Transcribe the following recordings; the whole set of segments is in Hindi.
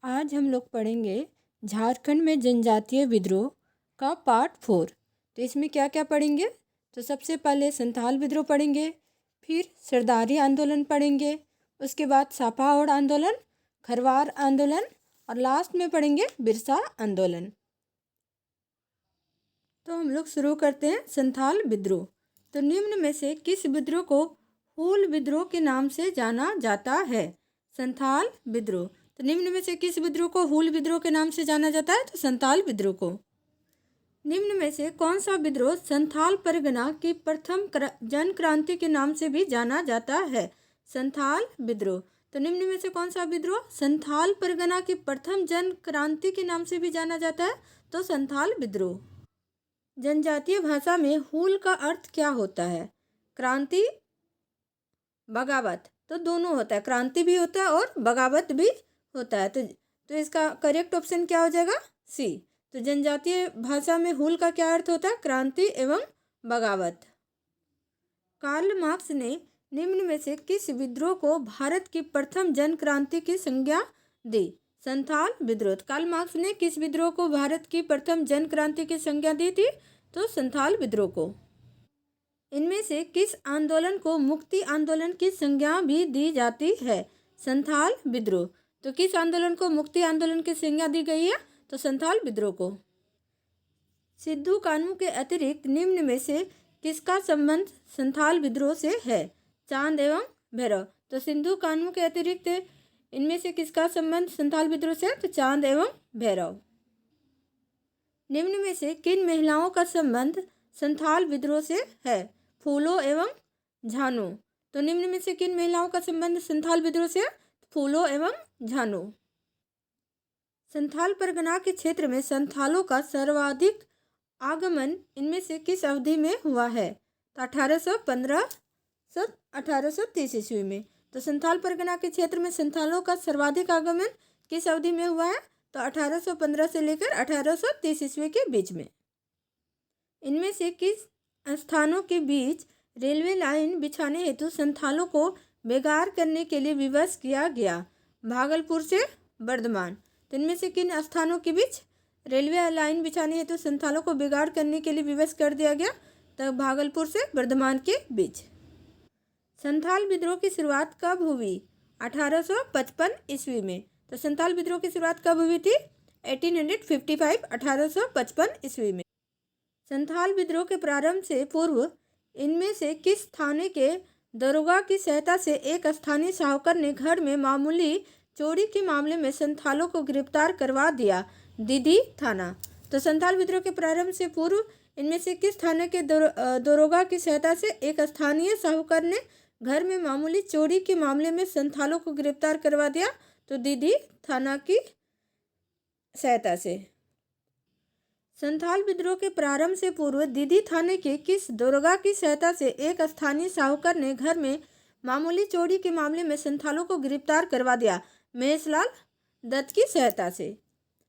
आज हम लोग पढ़ेंगे झारखंड में जनजातीय विद्रोह का पार्ट 4। तो इसमें क्या क्या पढ़ेंगे? तो सबसे पहले संथाल विद्रोह पढ़ेंगे, फिर सरदारी आंदोलन पढ़ेंगे, उसके बाद सापाहोड़ आंदोलन, खरवार आंदोलन और लास्ट में पढ़ेंगे बिरसा आंदोलन। तो हम लोग शुरू करते हैं संथाल विद्रोह। तो निम्न में से किस विद्रोह को हूल विद्रोह के नाम से जाना जाता है? संथाल विद्रोह। तो निम्न में से किस विद्रोह को हूल विद्रोह के नाम से जाना जाता है? तो संथाल विद्रोह को। निम्न में से कौन सा विद्रोह संथाल परगना की प्रथम जन क्रांति के नाम से भी जाना जाता है? संथाल विद्रोह। तो निम्न में से कौन सा विद्रोह संथाल परगना की प्रथम जन क्रांति के नाम से भी जाना जाता है? तो संथाल विद्रोह। जनजातीय भाषा में हूल का अर्थ क्या होता है? क्रांति, बगावत। तो दोनों होता है, क्रांति भी होता है और बगावत भी होता है। तो इसका करेक्ट ऑप्शन क्या हो जाएगा? सी। तो जनजातीय भाषा में हूल का क्या अर्थ होता है? क्रांति एवं बगावत। कार्ल मार्क्स ने निम्न में से किस विद्रोह को भारत की प्रथम जन क्रांति की संज्ञा दी? संथाल विद्रोह। कार्ल मार्क्स ने किस विद्रोह को भारत की प्रथम जन क्रांति की संज्ञा दी थी? तो संथाल विद्रोह को। इनमें से किस आंदोलन को मुक्ति आंदोलन की संज्ञा भी दी जाती है? संथाल विद्रोह। तो किस आंदोलन को मुक्ति आंदोलन की संज्ञा दी गई है? तो संथाल विद्रोह को। सिद्धू कान्हू के अतिरिक्त निम्न में से किसका संबंध संथाल विद्रोह से है? चांद एवं भैरव। तो सिद्धू कान्हू के अतिरिक्त इनमें से किसका संबंध संथाल विद्रोह से? तो चांद एवं भैरव। निम्न में से किन महिलाओं का संबंध संथाल विद्रोह से है? फूलो एवं झानो। तो निम्न में से किन महिलाओं का संबंध संथाल विद्रोह से? फूलो एवं झानो। संथाल परगना के क्षेत्र में संथालों का सर्वाधिक आगमन इनमें से किस अवधि में हुआ है? तो 1815 से 1830 ईस्वी में। तो संथाल परगना के क्षेत्र में संथालों का सर्वाधिक आगमन किस अवधि में हुआ है? तो 1815 से लेकर 1830 ईस्वी के बीच में। इनमें से किस स्थानों के बीच रेलवे लाइन बिछाने हेतु संथालों को बेगार करने के लिए विवश किया गया? भागलपुर से बर्धमान। तो इनमें से किन स्थानों के बीच रेलवे लाइन बिछाने हेतु संथालों को बेगार करने के लिए विवश कर दिया गया? तो भागलपुर से बर्धमान के बीच। संथाल विद्रोह की शुरुआत कब हुई? 1855 ईस्वी में। तो संथाल विद्रोह की शुरुआत कब हुई थी? 1855 ईस्वी में। संथाल विद्रोह के प्रारंभ से पूर्व इनमें से किस थाने के दरोगा की सहायता से एक स्थानीय साहूकार ने घर में मामूली चोरी के मामले में संथालों को गिरफ्तार करवा दिया? दीदी थाना। तो संथाल विद्रोह के प्रारंभ से पूर्व इनमें से किस थाने के दरोगा की सहायता से एक स्थानीय साहूकार ने घर में मामूली चोरी के मामले में संथालों को गिरफ्तार करवा दिया? तो दीदी थाना की सहायता से। संथाल विद्रोह के प्रारंभ से पूर्व दीदी थाने के किस दरोगा की सहायता से एक स्थानीय साहूकार ने घर में मामूली चोरी के मामले में संथालों को गिरफ्तार करवा दिया? महेशलाल दत्त की सहायता से।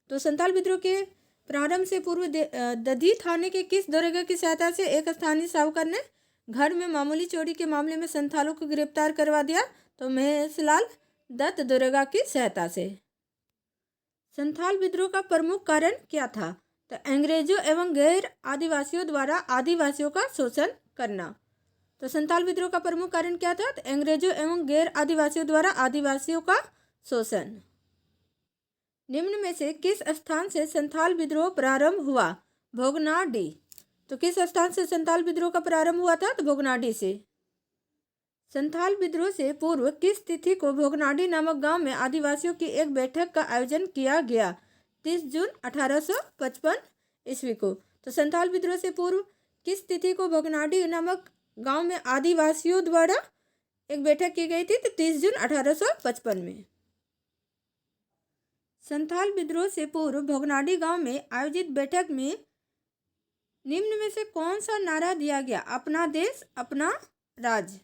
तो संथाल विद्रोह के प्रारंभ से पूर्व दीदी थाने के किस दरोगा की सहायता से एक स्थानीय साहूकार ने घर में मामूली चोरी के मामले में संथालों को गिरफ्तार करवा दिया? तो महेशलाल दत्त दरोगा की सहायता से। संथाल विद्रोह का प्रमुख कारण क्या था? तो अंग्रेजों एवं गैर आदिवासियों द्वारा आदिवासियों का शोषण करना। तो संथाल विद्रोह का प्रमुख कारण क्या था? तो अंग्रेजों एवं गैर आदिवासियों द्वारा आदिवासियों का शोषण। निम्न में से किस स्थान से संथाल विद्रोह प्रारंभ हुआ? भोगनाडी। तो किस स्थान से संथाल विद्रोह का प्रारंभ हुआ था? तो भोगनाडी से। संथाल विद्रोह से पूर्व किस तिथि को भोगनाडी नामक गांव में आदिवासियों की एक बैठक का आयोजन किया गया? 30 जून 1855 ईस्वी को। तो संथाल विद्रोह से पूर्व किस तिथि को भोगनाडी नामक गांव में आदिवासियों द्वारा एक बैठक की गई थी? तो 30 जून 1855 में। संथाल विद्रोह से पूर्व भोगनाडी गांव में आयोजित बैठक में निम्न में से कौन सा नारा दिया गया? अपना देश अपना राज।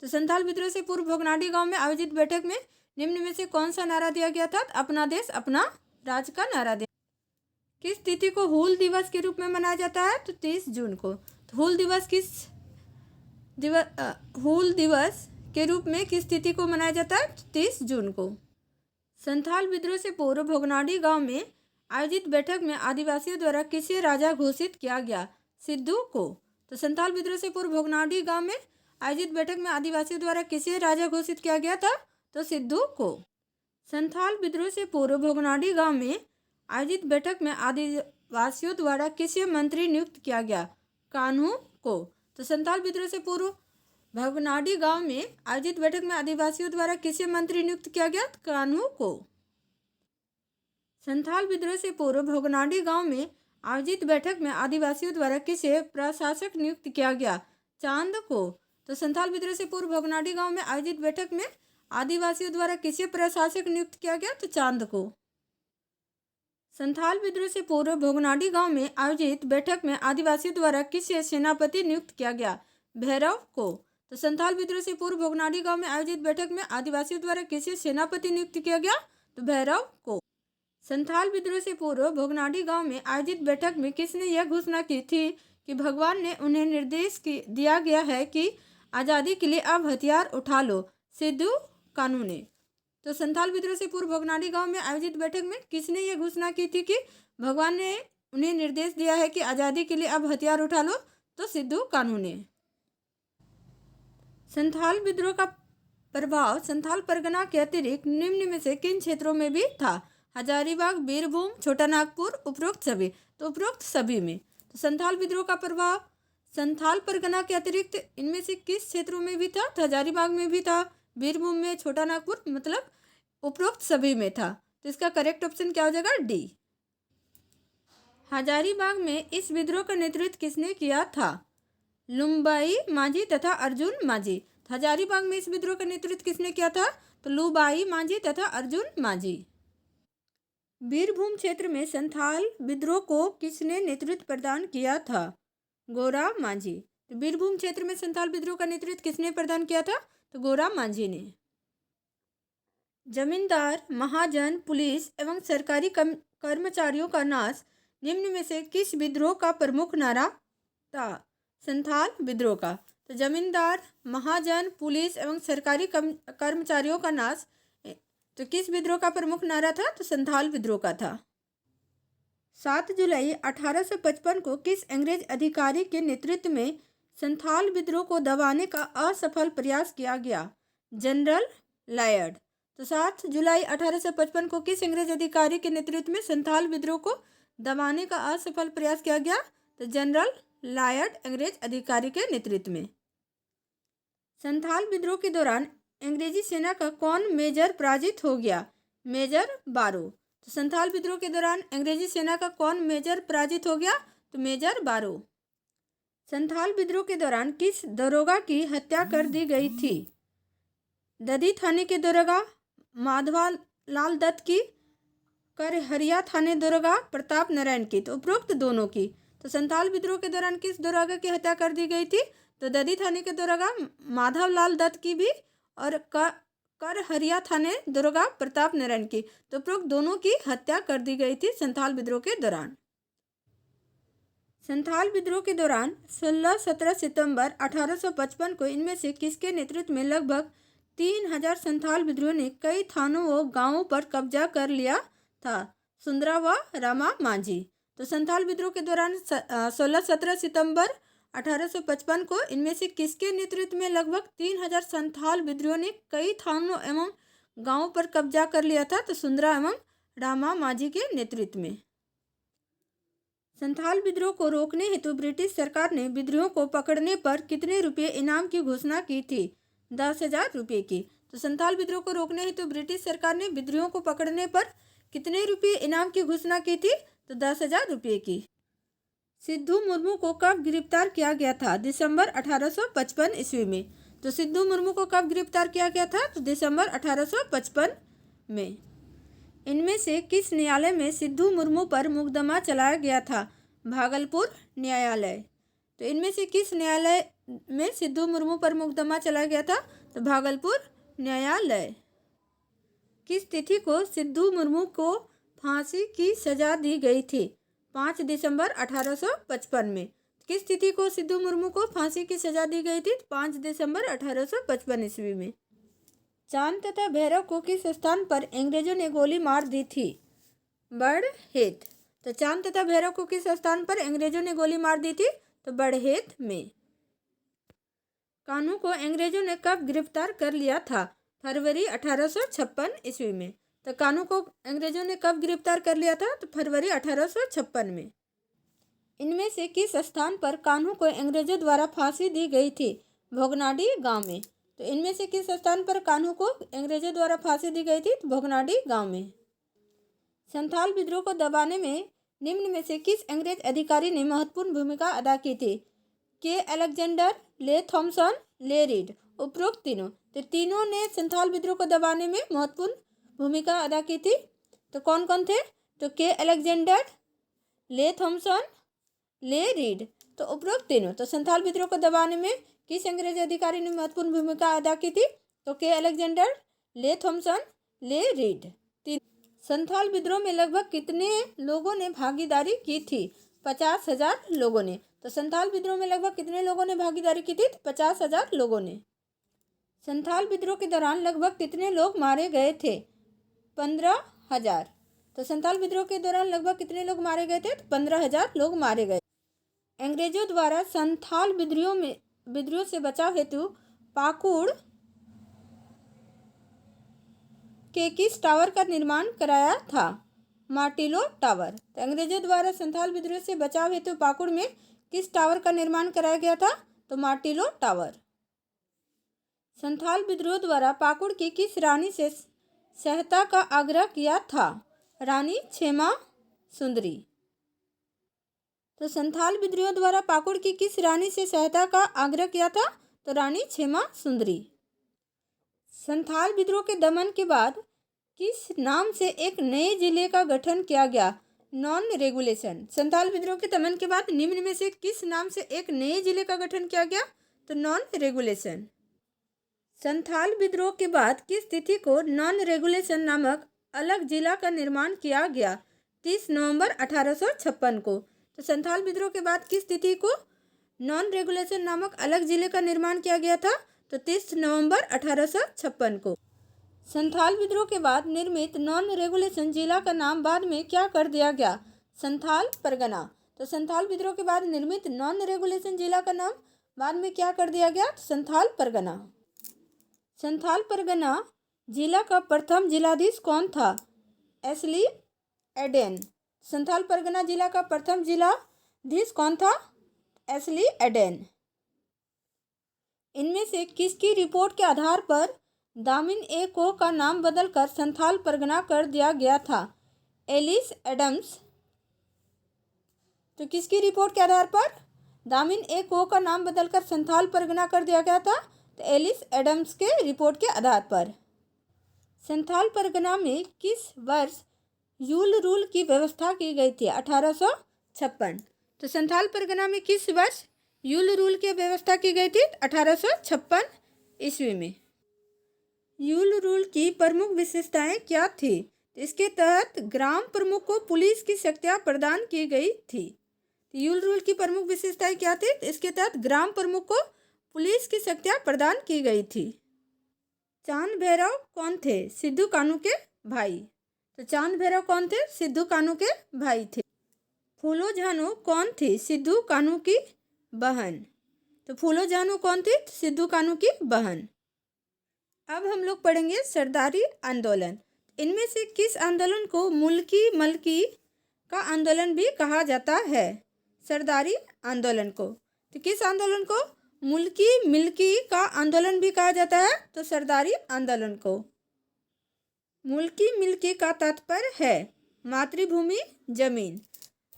तो संथाल विद्रोह से पूर्व भोगनाडी गांव में आयोजित बैठक में निम्न में से कौन सा नारा दिया गया था? अपना देश अपना राज का नारा दिया। किस तिथि को हूल दिवस के रूप में मनाया जाता है? तो 30 जून को। तो हूल दिवस के रूप में किस तिथि को मनाया जाता है? 30 जून को। संथाल विद्रोह से पूर्व भोगनाडी गांव में आयोजित बैठक में आदिवासियों द्वारा किसे राजा घोषित किया गया? सिद्धू को। तो संथाल विद्रोह से पूर्व भोगनाडी गांव में आयोजित बैठक में आदिवासियों द्वारा किसे राजा घोषित किया गया था? तो सिद्धू को। संथाल विद्रोह से पूर्व भोगनाडी गांव में आयोजित बैठक में आदिवासियों द्वारा किसे मंत्री नियुक्त किया गया? कान्हू को। तो संथाल विद्रोह से पूर्व भोगनाडी गांव में आयोजित बैठक में आदिवासियों द्वारा किसे मंत्री नियुक्त किया गया? कान्हू को। संथाल विद्रोह से पूर्व भोगनाडी गांव में आयोजित बैठक में आदिवासियों द्वारा किसे प्रशासक नियुक्त किया गया? चांद को। तो संथाल विद्रोह से पूर्व भोगनाडी गांव में आयोजित बैठक में आदिवासियों द्वारा किसे प्रशासक नियुक्त किया गया? तो चांद को। संथाल विद्रोह से पूर्व भोगनाडी गांव में आयोजित बैठक में आदिवासियों द्वारा किसे सेनापति नियुक्त किया गया? भैरव को। तो संथाल विद्रोह से पूर्व भोगनाडी गांव में आयोजित बैठक में आदिवासियों द्वारा किसे सेनापति नियुक्त किया गया? तो भैरव को। संथाल विद्रोह से पूर्व भोगनाडी गांव में आयोजित बैठक में किसने यह घोषणा की थी कि भगवान ने उन्हें निर्देश दिया गया है कि आज़ादी के लिए अब हथियार उठा लो? सिद्धू कान्हू ने। तो संथाल विद्रोह से पूर्व भोगनाडी गांव में आयोजित बैठक में किसने यह घोषणा की थी कि भगवान ने उन्हें निर्देश दिया है कि आज़ादी के लिए अब हथियार उठा लो? तो सिद्धू कान्हू ने। संथाल विद्रोह का प्रभाव संथाल परगना के अतिरिक्त निम्न में से किन क्षेत्रों में भी था? हजारीबाग, बीरभूम, छोटा नागपुर, उपरोक्त सभी। तो उपरोक्त सभी में। तो संथाल विद्रोह का प्रभाव संथाल परगना के अतिरिक्त इनमें से किस क्षेत्रों में भी था? तो हजारीबाग में भी था, बीरभूम में, छोटा नागपुर, मतलब उपरोक्त सभी में था। तो इसका करेक्ट ऑप्शन क्या हो जाएगा? डी। हजारीबाग में इस विद्रोह का नेतृत्व किसने किया था? लुम्बाई माझी तथा अर्जुन माझी। हजारीबाग में इस विद्रोह का नेतृत्व किसने किया था? तो लुबाई माझी तथा अर्जुन माझी। बीरभूम क्षेत्र में संथाल विद्रोह को किसने नेतृत्व प्रदान किया था? गोरा माझी। तो बीरभूम क्षेत्र में संथाल विद्रोह का नेतृत्व किसने प्रदान किया था? तो गोरा माझी ने। जमींदार, महाजन, पुलिस एवं सरकारी कर्मचारियों का नाश निम्न में से किस विद्रोह का प्रमुख नारा था? संथाल विद्रोह का। तो जमींदार, महाजन, पुलिस एवं सरकारी कर्मचारियों का नाश तो किस विद्रोह का प्रमुख नारा था? तो संथाल विद्रोह का था। 7 जुलाई 1855 को किस अंग्रेज अधिकारी के नेतृत्व में संथाल विद्रोह को दबाने का असफल प्रयास किया गया? General Lloyd. तो 7 जुलाई 1855 को किस अंग्रेज अधिकारी के नेतृत्व में संथाल विद्रोह को दबाने का असफल प्रयास किया गया? तो जनरल लायड अंग्रेज अधिकारी के नेतृत्व में। संथाल विद्रोह के दौरान अंग्रेजी सेना का कौन मेजर पराजित हो गया? मेजर बारो। तो संथाल विद्रोह के दौरान अंग्रेजी सेना का कौन मेजर पराजित हो गया? तो मेजर बारो। संथाल विद्रोह के दौरान किस दरोगा की हत्या कर दी गई थी? ददी थाने के दरोगा माधवा लाल दत्त की, करहरिया थाने दरोगा प्रताप नारायण की। तो उपरोक्त दोनों की। तो संथाल विद्रोह के दौरान किस दरोगा की हत्या कर दी गई थी? तो ददी थाने के दरोगा माधव लाल दत्त की भी और करहरिया थाने दरोगा प्रताप नारायण की। तो उपरोक्त दोनों की हत्या कर दी गई थी संथाल विद्रोह के दौरान। संथाल विद्रोह के दौरान 16-17 सितंबर 1855 को इनमें से किसके नेतृत्व में लगभग 3000 संथाल विद्रोह ने कई थानों व गांवों पर कब्जा कर लिया था? सुंदरा व रामा माझी। तो संथाल विद्रोह के दौरान 16-17 सितंबर 1855 को इनमें से किसके नेतृत्व में लगभग 3000 संथाल विद्रोह ने कई थानों एवं गांवों पर कब्जा कर लिया था? तो सुंदरा एवं रामा माझी के नेतृत्व में। संथाल विद्रोह को रोकने हेतु ब्रिटिश सरकार ने विद्रोह को पकड़ने पर कितने रुपये इनाम की घोषणा की थी? 10,000 रुपये की। तो संथाल विद्रोह को रोकने हेतु ब्रिटिश सरकार ने विद्रोह को पकड़ने पर कितने रुपये इनाम की घोषणा की थी? तो 10,000 रुपये की। सिद्धू मुर्मू को कब गिरफ्तार किया गया था? दिसंबर 1855 ईस्वी में। तो सिद्धू मुर्मू को कब गिरफ्तार किया गया था? तो दिसंबर 1855 में। इनमें से किस न्यायालय में सिद्धू मुर्मू पर मुकदमा चलाया गया था? भागलपुर न्यायालय। तो इनमें से किस न्यायालय में सिद्धू मुर्मू पर मुकदमा चलाया गया था? तो भागलपुर न्यायालय। किस तिथि को सिद्धू मुर्मू को फांसी की सजा दी गई थी? 5 दिसंबर 1855 में। किस तिथि को सिद्धू मुर्मू को फांसी की सजा दी गई थी? 5 दिसंबर 1855 ईस्वी में। चांद तथा भैरव को किस स्थान पर अंग्रेजों ने गोली मार दी थी? बड़हेत। तो चांद तथा भैरव को किस स्थान पर अंग्रेजों ने गोली मार दी थी? तो बड़हेत में। कान्हू को अंग्रेजों ने कब गिरफ्तार कर लिया था? फरवरी 1856 ईस्वी में। तो कान्हू को अंग्रेजों ने कब गिरफ्तार कर लिया था? तो फरवरी 1856 में। इनमें से किस स्थान पर कान्हू को अंग्रेजों द्वारा फांसी दी गई थी? भोगनाडी गांव में। तो इनमें से किस स्थान पर कान्हू को अंग्रेजों द्वारा फांसी दी गई थी? तो भोगनाडी गांव में। संथाल विद्रोह को दबाने में निम्न में से किस अंग्रेज अधिकारी ने महत्वपूर्ण भूमिका अदा की थी? के अलेक्जेंडर, ले थॉमसन, ले रीड। उपरोक्त तीनों। तो तीनों ने संथाल विद्रोह को दबाने में महत्वपूर्ण भूमिका अदा की थी। तो कौन कौन थे? तो के अलेक्जेंडर, ले थॉमसन, ले रीड। तो उपरोक्त तीनों। तो संथाल विद्रोह को दबाने में किस अंग्रेजी अधिकारी ने महत्वपूर्ण भूमिका अदा की थी? तो के अलेक्जेंडर, ले थॉमसन, ले रीड। तीन। संथाल विद्रोह में लगभग कितने लोगों ने भागीदारी की थी? 50,000 लोगों ने। तो संथाल विद्रोह में लगभग कितने लोगों ने भागीदारी की थी? 50,000 लोगों ने। संथाल विद्रोह के दौरान लगभग कितने लोग मारे गए थे? 15,000। तो संथाल विद्रोह के दौरान लगभग कितने लोग मारे गए थे? तो 15,000 लोग मारे गए। अंग्रेजों द्वारा संथाल विद्रोह से बचाव हेतु पाकुड़ के किस टावर का निर्माण कराया था? Martello tower. तो अंग्रेजों द्वारा संथाल विद्रोह से बचाव हेतु पाकुड़ में किस टावर का निर्माण कराया गया था? तो मार्टिलो टावर। संथाल विद्रोह द्वारा पाकुड़ की किस रानी से सहायता का आग्रह किया था? रानी क्षेमा सुंदरी। तो संथाल विद्रोह द्वारा पाकुड़ की किस रानी से सहायता का आग्रह किया था? तो रानी क्षेमा सुंदरी। संथाल विद्रोह के दमन के बाद किस नाम से एक नए जिले का गठन किया गया? Non regulation. संथाल विद्रोह के दमन के बाद निम्न में से किस नाम से एक नए जिले का गठन किया गया? तो नॉन रेगुलेशन। संथाल विद्रोह के बाद किस तिथि को नॉन रेगुलेशन नामक अलग जिला का निर्माण किया गया? 30 नवंबर 1856 को। तो संथाल विद्रोह के बाद किस तिथि को नॉन रेगुलेशन नामक अलग जिले का निर्माण किया गया था? तो 30 नवंबर 1856 को। संथाल विद्रोह के बाद निर्मित नॉन रेगुलेशन जिला का नाम बाद में क्या कर दिया गया? संथाल परगना। तो संथाल विद्रोह के बाद निर्मित नॉन रेगुलेशन जिला का नाम बाद में क्या कर दिया गया? संथाल परगना। संथाल परगना जिला का प्रथम जिलाधीश कौन था? एसली एडेन। संथाल परगना जिला का प्रथम जिलाधीश कौन था? एसली एडेन। इनमें से किसकी रिपोर्ट के आधार पर दामिन ए को का नाम बदलकर संथाल परगना कर दिया गया था? Alice Adams. तो किसकी रिपोर्ट के आधार पर दामिन ए को का नाम बदलकर संथाल परगना कर दिया गया था? तो एलिस एडम्स के रिपोर्ट के आधार पर। संथाल परगना में किस वर्ष यूल रूल की व्यवस्था की गई थी? 1856। तो संथाल परगना में किस वर्ष यूल रूल की व्यवस्था की गई थी? 1856 ईस्वी में। यूल रूल की प्रमुख विशेषताएं क्या थी? इसके तहत ग्राम प्रमुख को पुलिस की शक्तियां प्रदान की गई थी। यूल रूल की प्रमुख विशेषताएं क्या थी? इसके तहत ग्राम प्रमुख को पुलिस की शक्तियां प्रदान की गई थी। चांद भैरव कौन थे? सिद्धू कान्हू के भाई। तो चांद भैरव कौन थे? सिद्धू कान्हू के भाई थे। फूलो झानो कौन थी? सिद्धू कान्हू की बहन। तो फूलो झानो कौन थी? सिद्धू कान्हू की बहन। अब हम लोग पढ़ेंगे सरदारी आंदोलन। इनमें से किस आंदोलन को मुल्की मलकी का आंदोलन भी कहा जाता है? सरदारी आंदोलन को। तो किस आंदोलन को मुल्की मिल्की का आंदोलन भी कहा जाता है? तो सरदारी आंदोलन को। मुल्की मिल्की का तात्पर्य है मातृभूमि जमीन।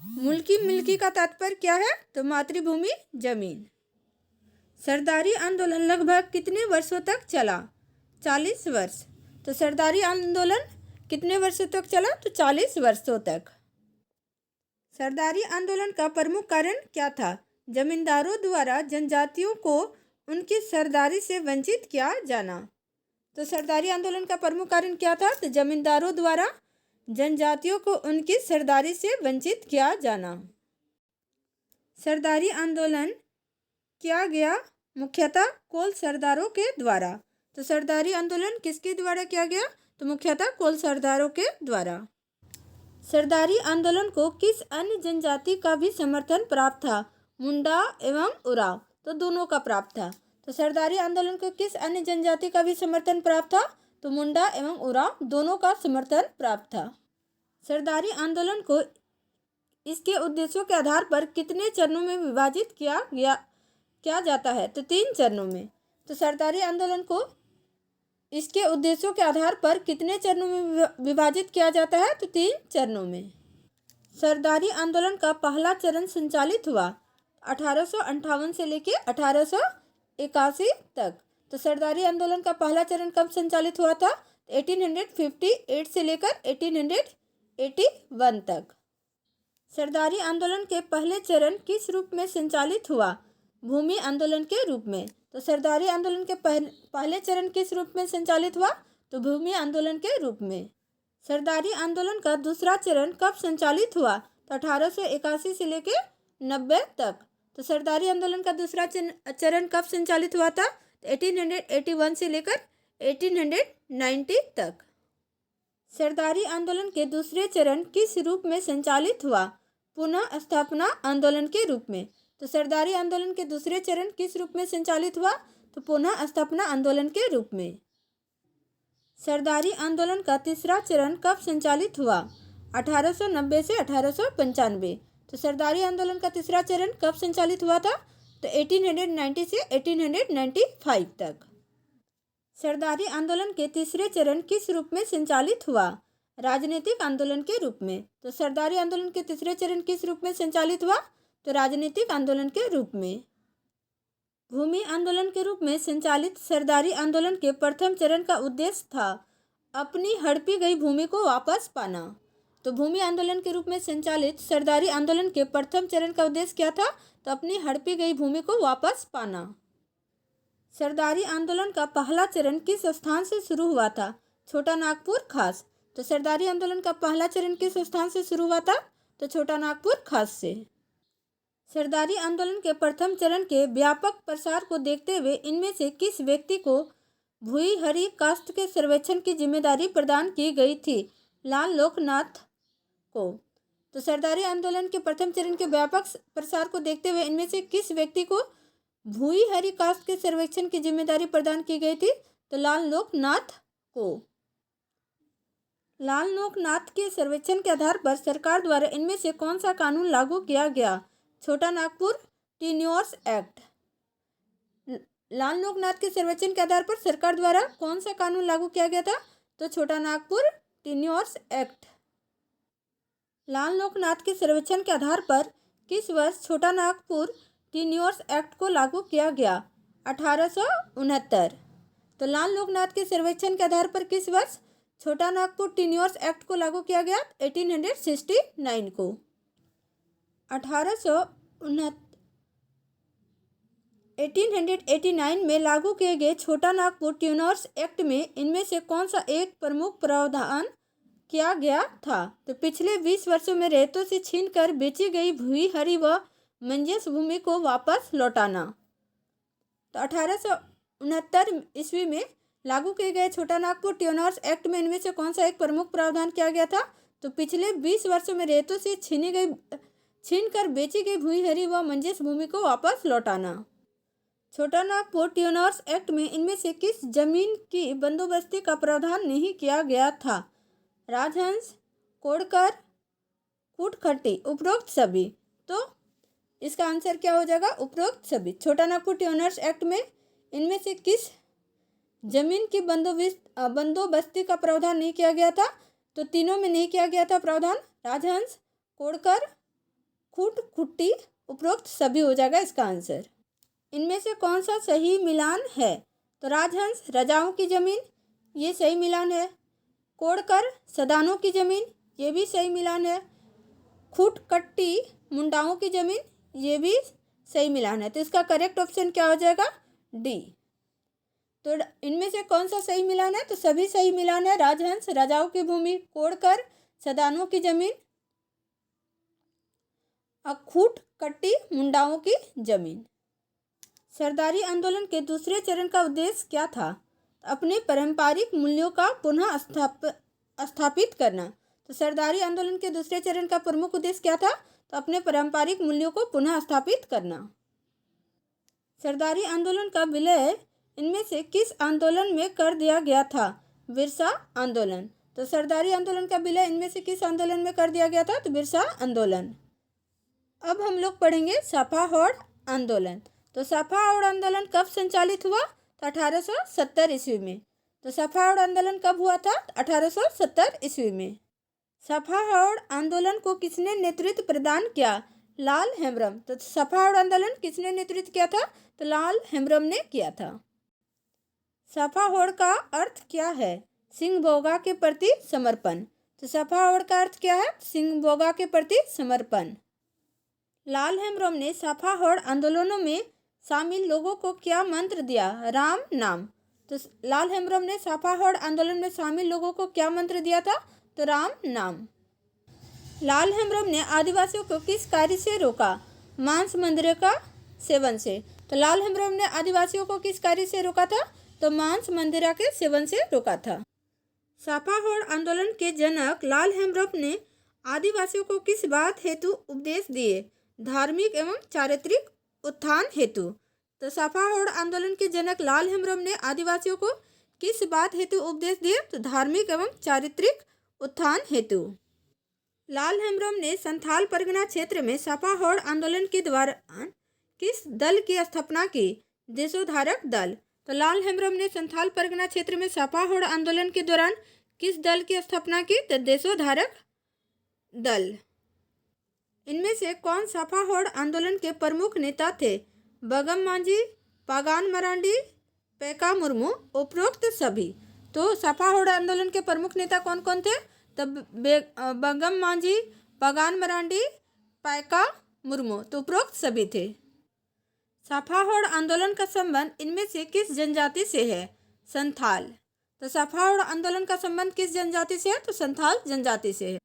मुल्की मिल्की का तात्पर्य क्या है? तो मातृभूमि जमीन। सरदारी आंदोलन लगभग कितने वर्षों तक चला? 40 वर्ष। तो सरदारी आंदोलन कितने वर्षों तक चला? तो 40 वर्षों तक। सरदारी आंदोलन का प्रमुख कारण क्या था? जमींदारों द्वारा जनजातियों को उनकी सरदारी से वंचित किया जाना। तो सरदारी आंदोलन का प्रमुख कारण क्या था? तो जमींदारों द्वारा जनजातियों को उनकी सरदारी से वंचित किया जाना। सरदारी आंदोलन किया गया मुख्यतः कोल सरदारों के द्वारा। तो सरदारी आंदोलन किसके द्वारा किया गया? तो मुख्यतः कोल सरदारों के द्वारा। सरदारी आंदोलन को किस अन्य जनजाति का भी समर्थन प्राप्त था? मुंडा एवं उराव, तो दोनों का प्राप्त था। तो सरदारी आंदोलन को किस अन्य जनजाति का भी समर्थन प्राप्त था? तो मुंडा एवं उराव दोनों का समर्थन प्राप्त था। सरदारी आंदोलन को इसके उद्देश्यों के आधार पर कितने चरणों में विभाजित किया जाता है? तो 3 चरणों में। तो सरदारी आंदोलन को इसके उद्देश्यों के आधार पर कितने चरणों में विभाजित किया जाता है? तो 3 चरणों में। सरदारी आंदोलन का पहला चरण संचालित हुआ 1858 से लेकर 1881 तक। तो सरदारी आंदोलन का पहला चरण कब संचालित हुआ था? 1858 से लेकर 1881 तक। सरदारी आंदोलन के पहले चरण किस रूप में संचालित हुआ? भूमि आंदोलन के रूप में। तो सरदारी आंदोलन के पहले चरण किस रूप में संचालित हुआ? तो भूमि आंदोलन के रूप में। सरदारी आंदोलन का दूसरा चरण कब संचालित हुआ? तो 1881 से लेकर 90 तक। तो सरदारी आंदोलन का दूसरा चरण कब संचालित हुआ था? 1881 से लेकर 1890 तक। सरदारी आंदोलन के दूसरे चरण किस रूप में संचालित हुआ? पुनः स्थापना आंदोलन के रूप में। तो सरदारी आंदोलन के दूसरे चरण किस रूप में संचालित हुआ? तो पुनः स्थापना आंदोलन के रूप में। सरदारी आंदोलन का तीसरा चरण कब संचालित हुआ? 1890 से 1895। तो सरदारी आंदोलन का तीसरा चरण कब संचालित हुआ था? तो 1890 से 1895 तक। सरदारी आंदोलन के तीसरे चरण किस रूप में संचालित हुआ? राजनीतिक आंदोलन के रूप में। तो सरदारी आंदोलन के तीसरे चरण किस रूप में संचालित हुआ? तो राजनीतिक आंदोलन के रूप में। भूमि आंदोलन के रूप में संचालित सरदारी आंदोलन के प्रथम चरण का उद्देश्य था अपनी हड़पी गई भूमि को वापस पाना। तो भूमि आंदोलन के रूप में संचालित सरदारी आंदोलन के प्रथम चरण का उद्देश्य क्या था? तो अपनी हड़पी गई भूमि को वापस पाना। सरदारी आंदोलन का पहला चरण किस स्थान से शुरू हुआ था? छोटा नागपुर खास। तो सरदारी आंदोलन का पहला चरण किस स्थान से शुरू हुआ था? तो छोटा नागपुर खास से। सरदारी आंदोलन के प्रथम चरण के व्यापक प्रसार को देखते हुए इनमें से किस व्यक्ति को भूईहरी कास्ट के सर्वेक्षण की जिम्मेदारी प्रदान की गई थी? लाल लोकनाथ को। तो सरदारी आंदोलन के प्रथम चरण के व्यापक प्रसार को देखते हुए इनमें से किस व्यक्ति को भूईहरी कास्ट के सर्वेक्षण की जिम्मेदारी प्रदान की गई थी? तो लाल लोकनाथ को। लाल लोकनाथ के सर्वेक्षण के आधार पर सरकार द्वारा इनमें से कौन सा कानून लागू किया गया? छोटा नागपुर टेन्योर्स एक्ट। लाल लोकनाथ के सर्वेक्षण के आधार पर सरकार द्वारा कौन सा कानून लागू किया गया था? तो छोटा नागपुर टेन्योर्स एक्ट। लाल लोकनाथ के सर्वेक्षण के आधार पर किस वर्ष छोटा नागपुर टेन्योर्स एक्ट को लागू किया गया? 1869। तो लाल लोकनाथ के सर्वेक्षण के आधार पर किस वर्ष छोटा नागपुर टेन्योर्स एक्ट को लागू किया गया? 1869 को। 1889 में लागू किए गए छोटा नागपुर टेन्योर्स एक्ट में इनमें से कौन सा एक प्रमुख प्रावधान किया गया था? तो पिछले 20 वर्षों में रेतों से छीनकर बेची गई भूईहरी व मंजस भूमि को वापस लौटाना। तो 1869 ईस्वी में लागू किए गए छोटा नागपुर टेन्योर्स एक्ट में इनमें से कौन सा एक प्रमुख प्रावधान किया गया था? तो पिछले 20 वर्षों में रेतों से छीनकर बेची गई भूईहरी व मंजस भूमि को वापस लौटाना। छोटा नागपुर टेन्योर्स एक्ट में इनमें से किस जमीन की बंदोबस्ती का प्रावधान नहीं किया गया था? राजहंस, कोड़कर, कुटखट्टी, उपरोक्त सभी। तो इसका आंसर क्या हो जाएगा? उपरोक्त सभी। छोटा नागपुर टेन्योर्स एक्ट में इनमें से किस जमीन की बंदोबस्ती का प्रावधान नहीं किया गया था? तो तीनों में नहीं किया गया था प्रावधान। राजहंस, कोड़कर, कुटखुट्टी, उपरोक्त सभी हो जाएगा इसका आंसर। इनमें से कौन सा सही मिलान है? तो राजहंस राजाओं की ज़मीन, ये सही मिलान है। कोड़कर सदानों की ज़मीन, ये भी सही मिलान है। कुटखट्टी मुंडाओं की ज़मीन, ये भी सही मिलान है। तो इसका करेक्ट ऑप्शन क्या हो जाएगा? डी। तो इनमें से कौन सा सही मिलान है? तो सभी सही मिलान है। राजहंस राजाओं की भूमि, कोड़कर सदानों की ज़मीन, कुटखट्टी मुंडाओं की ज़मीन। सरदारी आंदोलन के दूसरे चरण का उद्देश्य क्या था? अपने पारंपरिक मूल्यों का पुनः स्थापित करना। तो सरदारी आंदोलन के दूसरे चरण का प्रमुख उद्देश्य क्या था? तो अपने पारंपरिक मूल्यों को पुनः स्थापित करना। सरदारी आंदोलन का विलय इनमें से किस आंदोलन में कर दिया गया था? बिरसा आंदोलन। तो सरदारी आंदोलन का विलय इनमें से किस आंदोलन में कर दिया गया था? तो बिरसा आंदोलन। अब हम लोग पढ़ेंगे साफाहौड़ आंदोलन। तो साफाहौड़ आंदोलन कब संचालित हुआ? तो 1870 ईस्वी में। तो साफाहौड़ आंदोलन कब हुआ था? 1870 ईस्वी में। साफाहौड़ आंदोलन को किसने नेतृत्व प्रदान किया? लाल हेम्ब्रम। तो साफाहौड़ आंदोलन किसने नेतृत्व किया था? तो लाल हेम्ब्रम ने किया था। साफाहौड़ का अर्थ क्या है? सिंहभोगा के प्रति समर्पण। तो साफाहौड़ का अर्थ क्या है? सिंहभोगा के प्रति समर्पण। लाल हेम्ब्रम ने साफाहौड़ आंदोलनों में शामिल लोगों को क्या मंत्र दिया? राम नाम। तो लाल हेम्ब्रम ने साफाहौड़ आंदोलन में शामिल लोगों को क्या मंत्र दिया था? तो राम नाम। लाल हेम्ब्रम ने आदिवासियों को किस कार्य से रोका? मांस मंदिर का सेवन से। तो लाल हेम्ब्रम ने आदिवासियों को किस कार्य से रोका था? तो मांस मंदिरा के सेवन से रोका था। साफाहौड़ आंदोलन के जनक लाल हेम्ब्रम ने आदिवासियों को किस बात हेतु उपदेश दिए? धार्मिक एवं चारित्रिक उत्थान हेतु। तो साफाहौड़ आंदोलन के जनक लाल हेम्ब्रम ने आदिवासियों को किस बात हेतु उपदेश दिए? तो धार्मिक एवं चारित्रिक उत्थान हेतु। लाल हेम्ब्रम ने संथाल परगना क्षेत्र में साफाहौड़ आंदोलन के द्वारा किस दल की स्थापना की? देशोद्धारक दल। तो लाल हेम्ब्रम ने संथाल परगना क्षेत्र में साफाहौड़ आंदोलन के दौरान किस दल की स्थापना की? तो देशोद्धारक दल। इनमें से कौन साफाहौड़ आंदोलन के प्रमुख नेता थे? बगम मांझी, पागान मरांडी, पैका मुर्मू, उपरोक्त सभी। तो साफाहौड़ आंदोलन के प्रमुख नेता कौन कौन थे? तो बगम मांझी, पागान मरांडी, पैका मुर्मू, तो उपरोक्त सभी थे। साफाहौड़ आंदोलन का संबंध इनमें से किस जनजाति से है? संथाल। तो साफाहौड़ आंदोलन का संबंध किस जनजाति से है? तो संथाल जनजाति से है।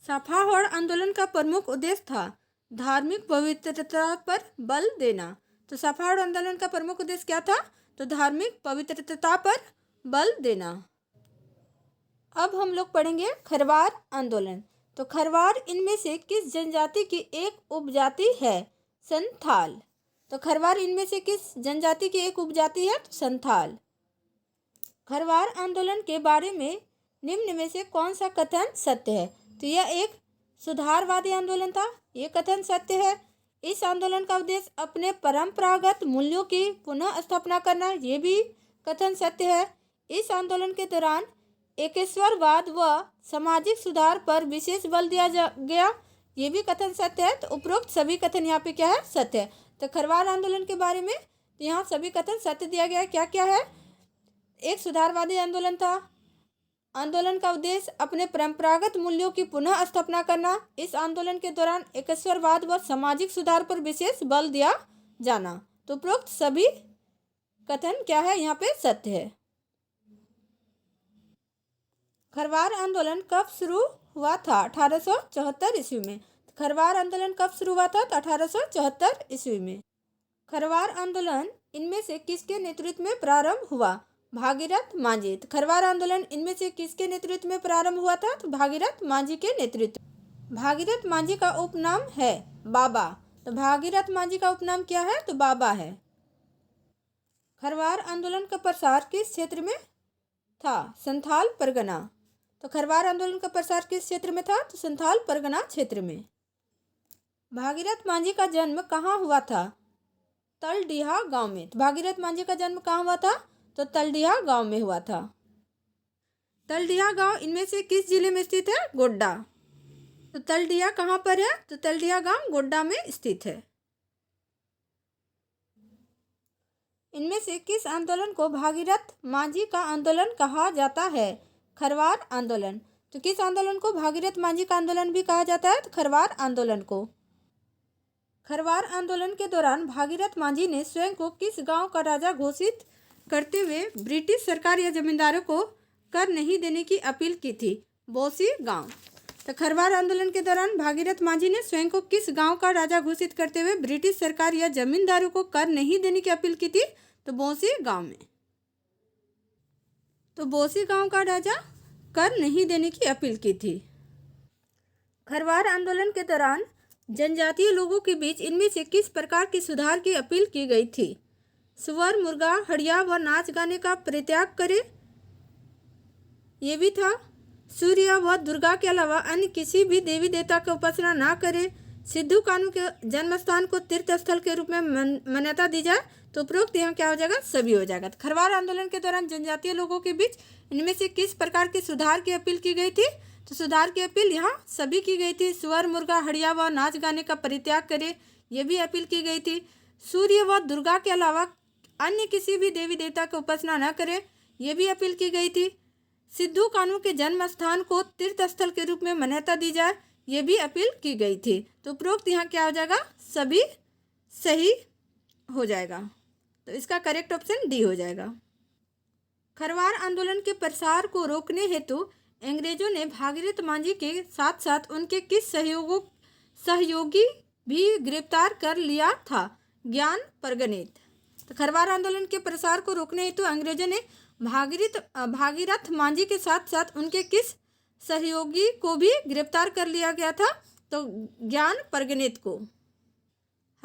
साफाहौड़ आंदोलन का प्रमुख उद्देश्य था धार्मिक पवित्रता पर बल देना। तो साफाहौड़ आंदोलन का प्रमुख उद्देश्य क्या था? तो धार्मिक पवित्रता पर बल देना। अब हम लोग पढ़ेंगे खरवार आंदोलन। तो खरवार इनमें से किस जनजाति की एक उपजाति है? संथाल। तो खरवार इनमें से किस जनजाति की एक उपजाति है? तो संथाल। खरवार आंदोलन के बारे में निम्न में से कौन सा कथन सत्य है? तो यह एक सुधारवादी आंदोलन था, ये कथन सत्य है। इस आंदोलन का उद्देश्य अपने परंपरागत मूल्यों की पुनः स्थापना करना, ये भी कथन सत्य है। इस आंदोलन के दौरान एकेश्वरवाद व सामाजिक सुधार पर विशेष बल दिया गया, ये भी कथन सत्य है। तो उपरोक्त सभी कथन यहाँ पे क्या है? सत्य है। तो खरवार आंदोलन के बारे में यहाँ सभी कथन सत्य दिया गया है। क्या क्या है? एक सुधारवादी आंदोलन था, आंदोलन का उद्देश्य अपने परंपरागत मूल्यों की पुनः स्थापना करना, इस आंदोलन के दौरान एकेश्वरवाद व सामाजिक सुधार पर विशेष बल दिया जाना। तो उपरोक्त सभी कथन क्या है? यहाँ पे सत्य है। खरवार आंदोलन कब शुरू हुआ था? 1874 ईस्वी में। खरवार आंदोलन कब शुरू हुआ था? तो 1874 ईस्वी में। खरवार आंदोलन इनमें से किसके नेतृत्व में प्रारंभ हुआ? भागीरथ मांझी। तो खरवार आंदोलन इनमें से किसके नेतृत्व में प्रारंभ हुआ था? तो भागीरथ मांझी के नेतृत्व। भागीरथ मांझी का उपनाम है बाबा। तो भागीरथ मांझी का उपनाम क्या है? तो बाबा है। खरवार आंदोलन का प्रसार किस क्षेत्र में था? संथाल परगना। तो खरवार आंदोलन का प्रसार किस क्षेत्र में था? तो संथाल परगना क्षेत्र में। भागीरथ मांझी का जन्म कहाँ हुआ था? तलडीहा गांव में। तो भागीरथ मांझी का जन्म कहाँ हुआ था? तो तलडीहा गांव में हुआ था। तलडीहा गांव इनमें से किस जिले में स्थित है? गोड्डा। तो तलडीहा कहाँ पर है? तो तलडीहा गांव गोड्डा में स्थित है। इनमें से किस आंदोलन को भागीरथ मांझी का आंदोलन कहा जाता है? खरवार आंदोलन। तो किस आंदोलन को भागीरथ मांझी का आंदोलन भी कहा जाता है? तो खरवार आंदोलन को। खरवार आंदोलन के दौरान भागीरथ मांझी ने स्वयं को किस गांव का राजा घोषित करते हुए ब्रिटिश सरकार या जमींदारों को कर नहीं देने की अपील की थी? बोसी गांव। तो खरवार आंदोलन के दौरान भागीरथ मांझी ने स्वयं को किस गांव का राजा घोषित करते हुए ब्रिटिश सरकार या जमींदारों को कर नहीं देने की अपील की थी? तो बोसी गांव में। तो बोसी गांव का राजा कर नहीं देने की अपील की थी। खरवार आंदोलन के दौरान जनजातीय लोगों के बीच इनमें से किस प्रकार के सुधार की अपील की गई थी? सुअर, मुर्गा, हड़िया व नाच गाने का परित्याग करे, ये भी था। सूर्य व दुर्गा के अलावा अन्य किसी भी देवी देवता की उपासना ना करे, सिद्धू कान्हू के जन्म स्थान को तीर्थ स्थल के रूप में मान्यता दी जाए। तो उपरोक्त यहाँ क्या हो जाएगा? सभी हो जाएगा। तो खरवार आंदोलन के दौरान जनजातीय लोगों के बीच इनमें से किस प्रकार के सुधार की अपील की गई थी? तो सुधार की अपील यहाँ सभी की गई थी। सुअर, मुर्गा, हड़िया व नाच गाने का परित्याग करे, ये भी अपील की गई थी। सूर्य व दुर्गा के अलावा अन्य किसी भी देवी देवता की उपासना न करे, ये भी अपील की गई थी। सिद्धू कान्हू के जन्म स्थान को तीर्थ स्थल के रूप में मान्यता दी जाए, ये भी अपील की गई थी। तो उपरोक्त यहाँ क्या हो जाएगा? सभी सही हो जाएगा। तो इसका करेक्ट ऑप्शन डी हो जाएगा। खरवार आंदोलन के प्रसार को रोकने हेतु अंग्रेजों ने भागीरथ मांझी के साथ साथ उनके किस सहयोगी भी गिरफ्तार कर लिया था? ज्ञान परगनेत। तो खरवार आंदोलन के प्रसार को रोकने हेतु अंग्रेजों ने भागीरथ मांझी के साथ साथ उनके किस सहयोगी को भी गिरफ्तार कर लिया गया था? तो ज्ञान परगनेत को।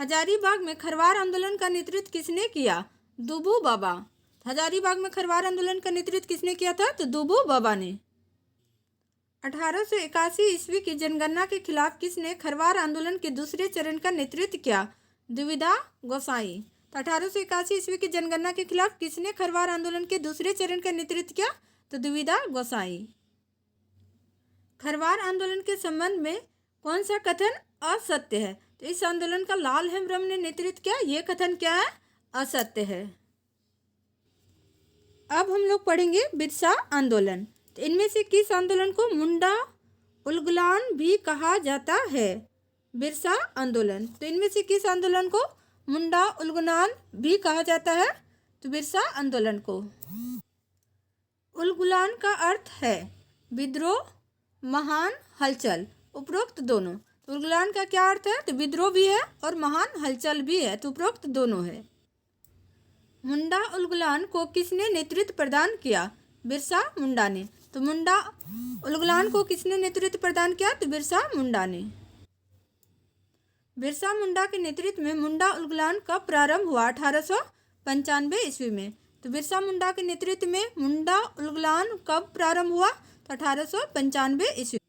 हजारीबाग में खरवार आंदोलन का नेतृत्व किसने किया? दुबू बाबा। हजारीबाग में खरवार आंदोलन का नेतृत्व किसने किया था? तो दुबू बाबा ने। 1881 ईस्वी की जनगणना के खिलाफ किसने खरवार आंदोलन के दूसरे चरण का नेतृत्व किया? दुविधा गोसाई। तो 1881 ईस्वी की जनगणना के खिलाफ किसने खरवार आंदोलन के दूसरे चरण का नेतृत्व किया? तो दुविधा गोसाई। खरवार आंदोलन के संबंध में कौन सा कथन असत्य है? तो इस आंदोलन का लाल हेम्ब्रम ने नेतृत्व किया, ये कथन क्या है? असत्य है। अब हम लोग पढ़ेंगे बिरसा आंदोलन। तो इनमें से किस आंदोलन को मुंडा उलगुलान भी कहा जाता है? बिरसा आंदोलन। तो इनमें से किस आंदोलन को मुंडा उलगुलान भी कहा जाता है? तो बिरसा आंदोलन को। उलगुलान का अर्थ है विद्रोह, महान हलचल, उपरोक्त दोनों। तो उलगुलान का क्या अर्थ है? तो विद्रोह भी है और महान हलचल भी है, तो उपरोक्त दोनों है। मुंडा उलगुलान को किसने नेतृत्व प्रदान किया? बिरसा मुंडा ने। तो मुंडा उलगुलान को किसने नेतृत्व प्रदान किया? तो बिरसा मुंडा ने। बिरसा मुंडा के नेतृत्व में मुंडा उलगुलान कब प्रारंभ हुआ? 1895 ईस्वी में। तो बिरसा मुंडा के नेतृत्व में मुंडा उलगुलान कब प्रारंभ हुआ? तो 1895 ईस्वी।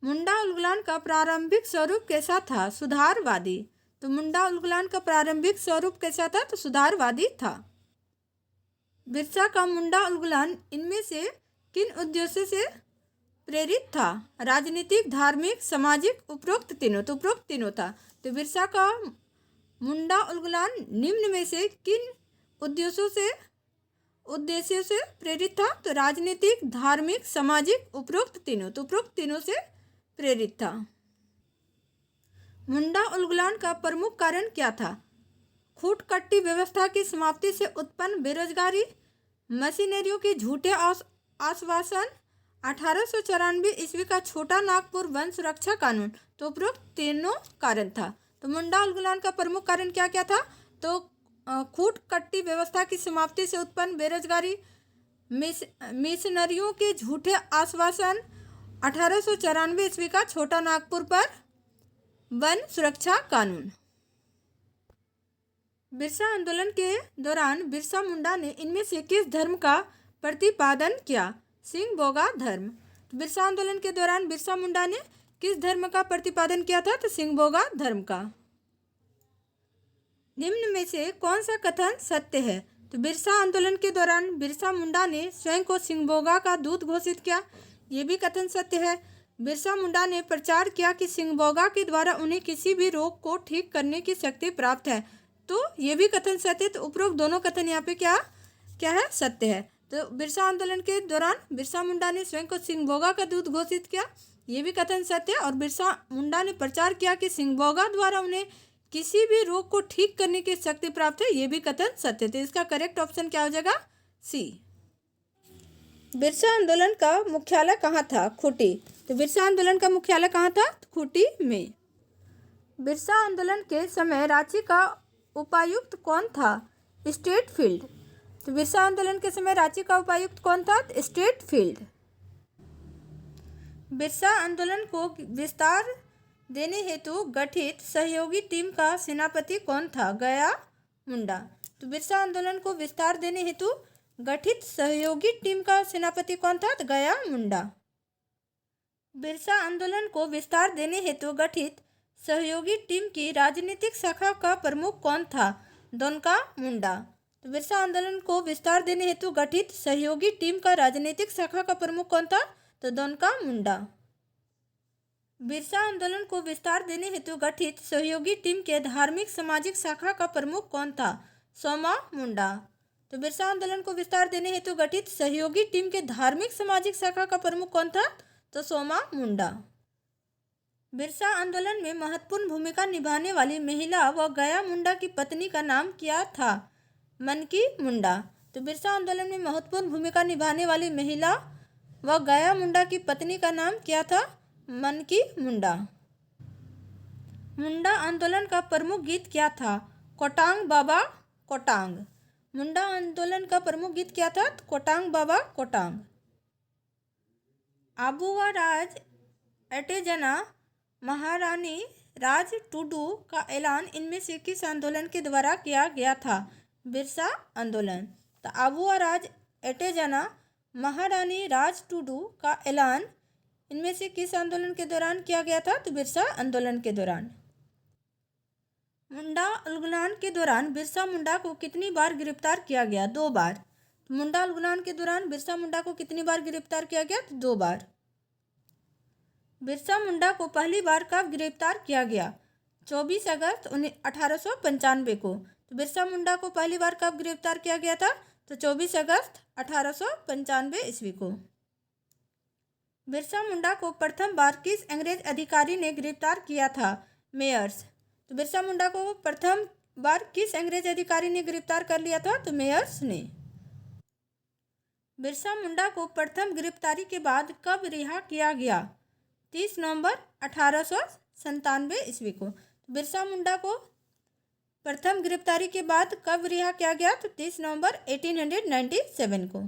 मुंडा उलगुलान का प्रारंभिक स्वरूप कैसा था? सुधारवादी। तो मुंडा उलगुलान का प्रारंभिक स्वरूप कैसा था? तो सुधारवादी था। बिरसा का मुंडा उलगुलान इनमें से किन उद्देश्यों से प्रेरित था? राजनीतिक, धार्मिक, सामाजिक, उपरोक्त तीनों। तो उपरोक्त तीनों था। तो बिरसा का मुंडा उलगुलान निम्न में से किन उद्देश्यों से प्रेरित था? तो राजनीतिक, धार्मिक, सामाजिक, उपरोक्त तीनों। तो उपरोक्त तीनों से प्रेरित था। मुंडा उलगुलान का प्रमुख कारण क्या था? खूट-कट्टी व्यवस्था की समाप्ति से उत्पन्न बेरोजगारी, मशीनरियों के झूठे आश्वासन, 1894 ईस्वी का छोटा नागपुर वन सुरक्षा कानून। तो उपरोक्त तीनों कारण था। तो मुंडा उलगुलान का प्रमुख कारण क्या क्या था? तो खूट-कट्टी व्यवस्था की समाप्ति से उत्पन्न बेरोजगारी, मिशनरियों के झूठे आश्वासन, 1894 ईस्वी का छोटा नागपुर पर वन सुरक्षा कानून। बिरसा आंदोलन के दौरान बिरसा मुंडा ने इनमें से किस धर्म का प्रतिपादन किया? सिंह बोगा धर्म। तो बिरसा आंदोलन के दौरान बिरसा मुंडा ने किस धर्म का प्रतिपादन किया था? तो सिंह बोगा धर्म का। निम्न में से कौन सा कथन सत्य है? तो बिरसा आंदोलन के दौरान बिरसा मुंडा ने स्वयं को सिंह बोगा का दूत घोषित किया, ये भी कथन सत्य है। बिरसा मुंडा ने प्रचार किया कि सिंह बोगा के द्वारा उन्हें किसी भी रोग को ठीक करने की शक्ति प्राप्त है, तो ये भी कथन सत्य है। तो उपरोक्त दोनों कथन यहाँ पे क्या है? सत्य है। तो बिरसा आंदोलन के दौरान बिरसा मुंडा ने स्वयं को सिंह बोगा का दूत घोषित किया, ये भी कथन सत्य है। और बिरसा मुंडा ने प्रचार किया कि सिंह बोगा द्वारा उन्हें किसी भी रोग को ठीक करने की शक्ति प्राप्त है, ये भी कथन सत्य। तो इसका करेक्ट ऑप्शन क्या हो जाएगा? सी। बिरसा आंदोलन का मुख्यालय कहाँ था? खूंटी। तो बिरसा आंदोलन का मुख्यालय कहाँ था? खूंटी में। बिरसा आंदोलन के समय रांची का उपायुक्त कौन था? State field. तो बिरसा आंदोलन के समय रांची का उपायुक्त कौन था? Street field. बिरसा आंदोलन को विस्तार देने हेतु गठित सहयोगी टीम का सेनापति कौन था? गया मुंडा। तो बिरसा आंदोलन को विस्तार देने हेतु गठित सहयोगी टीम का सेनापति कौन था? गया मुंडा। बिरसा आंदोलन को विस्तार देने हेतु गठित सहयोगी टीम की राजनीतिक शाखा का प्रमुख कौन था? दोनका मुंडा। तो बिरसा आंदोलन को विस्तार देने हेतु गठित सहयोगी टीम का राजनीतिक शाखा का प्रमुख कौन था? तो दोनका मुंडा। बिरसा आंदोलन को विस्तार देने हेतु गठित सहयोगी टीम के धार्मिक सामाजिक शाखा का प्रमुख कौन था? सोमा मुंडा। तो बिरसा आंदोलन को विस्तार देने हेतु गठित सहयोगी टीम के धार्मिक सामाजिक शाखा का प्रमुख कौन था? तो सोमा मुंडा। बिरसा आंदोलन में महत्वपूर्ण भूमिका निभाने वाली महिला व गया मुंडा की पत्नी का नाम क्या था? मनकी मुंडा। तो बिरसा आंदोलन में महत्वपूर्ण भूमिका निभाने वाली महिला व गया मुंडा की पत्नी का नाम क्या था? मनकी मुंडा। मुंडा आंदोलन का प्रमुख गीत क्या था? कोटांग बाबा कोटांग। मुंडा आंदोलन का प्रमुख गीत क्या था? कोटांग बाबा कोटांग। आबुआ राज एटेजना महारानी राज टुडू का ऐलान इनमें से किस आंदोलन के द्वारा किया गया था? बिरसा आंदोलन। तो आबुआ राज एटेजना महारानी राज टुडू का ऐलान इनमें से किस आंदोलन के दौरान किया गया था? तो बिरसा आंदोलन के दौरान। मुंडा उलगुलान के दौरान बिरसा मुंडा को कितनी बार गिरफ्तार किया गया? 2 बार। मुंडा उलगुलान के दौरान बिरसा मुंडा को कितनी बार गिरफ्तार किया गया? तो 2 बार। बिरसा मुंडा को पहली बार कब गिरफ्तार किया गया? 24 अगस्त 1895 को। तो बिरसा मुंडा को पहली बार कब गिरफ्तार किया गया था? तो 24 अगस्त 1895 ईस्वी को। बिरसा मुंडा को प्रथम बार किस अंग्रेज अधिकारी ने गिरफ्तार किया था? मेयर्स। तो बिरसा मुंडा को प्रथम बार किस अंग्रेज अधिकारी ने गिरफ्तार कर लिया था? तो मेयर्स ने। बिरसा मुंडा को प्रथम गिरफ्तारी के बाद कब रिहा किया गया? 30 नवंबर 1897 ईस्वी को। तो बिरसा मुंडा को प्रथम गिरफ्तारी के बाद कब रिहा किया गया? तो 30 नवंबर 1897 को।